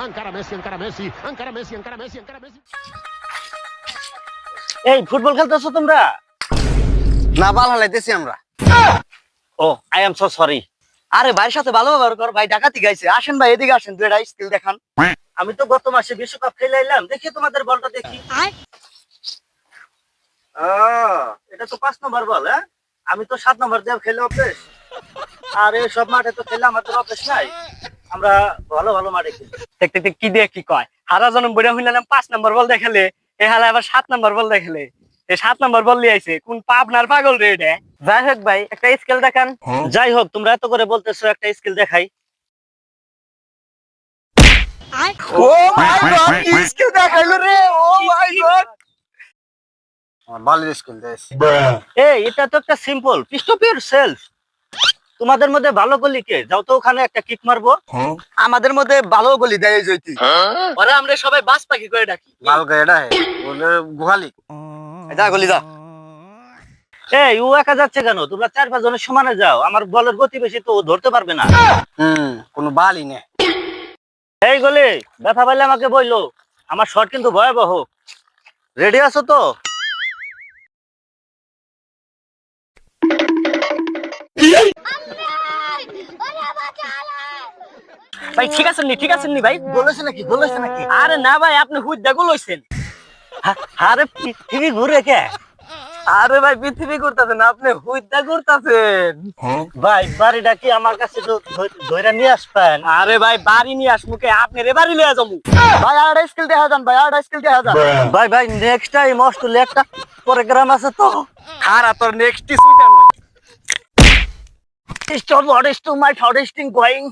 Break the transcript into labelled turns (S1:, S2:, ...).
S1: Encara Messi, encara Messi, encara Messi, encara Messi, encara Messi.
S2: এই football খেলতেছো তোমরা?
S3: না, বাল হালাইতেছি আমরা।
S2: ও আই এম সো সরি।
S3: আরে ভাইয়ের সাথে ভালো ব্যবহার কর, ভাই ডাকাতি গাইছে। আসেন ভাই, এদিকে আসেন, দুইটা স্কিল দেখান।
S2: আমি তো গত মাসে বিশ্বকাপ খেলাইলাম, দেখি তোমাদের বলটা দেখি। এটা তো 5 নম্বর বল। হ্যাঁ, আমি তো 7 নম্বর দিয়ে খেলে অভ্যেস। আর এই সব মাঠে তো খেলে আমাদের অভ্যেস নাই। আমরা ভালো ভালো মাঠে খেলি।
S4: দেখতে দেখতে কি দিয়ে কি কয়, হারা জনম বইরা হইলাম 5 নম্বর বল দেখালে, এ হালা আবার 7 নম্বর বল দেখালে। এই 7 নম্বর বল লিয়ে আইছে, কোন পাবনার পাগল রে এটা। যাই হোক ভাই, একটা স্কেল দেখান।
S2: যাই হোক, তোমরা এত করে বলতেছো, একটা স্কিল দেখাই।
S3: ও মাই গড, কি স্কিল দেখাইলো রে! ও মাই গড, আমার বালের স্কিল দেশ।
S2: এই এটা তো একটা সিম্পল পিস্ট অফ ইওর সেলফ। তোমাদের মধ্যে ভালো গলি কে? যাও তো ওখানে একটা কিক মারবো।
S3: আমাদের মধ্যে ভালো গলি দেয় এই জয়তি।
S4: ওরা আমরা সবাই বাস পাখি করে ডাকি।
S3: লাল গায়ডা হে বলে গুহালি। যা গলি যা।
S2: এই ও একা যাচ্ছে কেন? তোমরা 4-5 জনের সমানে যাও, আমার বলের গতি বেশি তো ও ধরতে পারবে না।
S3: কোনো বালই নেই।
S2: এই গলি ব্যথা পাইলে আমাকে বইলো, আমার শট কিন্তু ভয়াবহ। রেডি আছো তো?
S4: ভাই ঠিক আছেন নি? ঠিক আছেন নি ভাই?
S3: বলেছে নাকি? বলেছে নাকি?
S4: আরে না ভাই, আপনি হুইদা গুলোইছেন।
S2: আরে পৃথিবী ঘুরে কে?
S4: আরে ভাই পৃথিবী ঘুরতাছেন, আপনি হুইদা ঘুরতাছেন।
S2: ভাই বাড়িটা কি আমার কাছে তো ধইরা নিয়ে আসবেন?
S4: আরে ভাই বাড়ি নিয়ে আসমুকে, আপনি রে বাড়ি লইয়া যাবো।
S3: ভাই আর স্কিল দেখা যান, ভাই আর স্কিল দেখা যান।
S2: ভাই ভাই নেক্সট টাইম অস্ট্রেলিয়া একটা প্রোগ্রাম আছে তো।
S3: খারা তোর নেক্সট কিছুই জানো।
S2: Stop, what is to my harvesting going?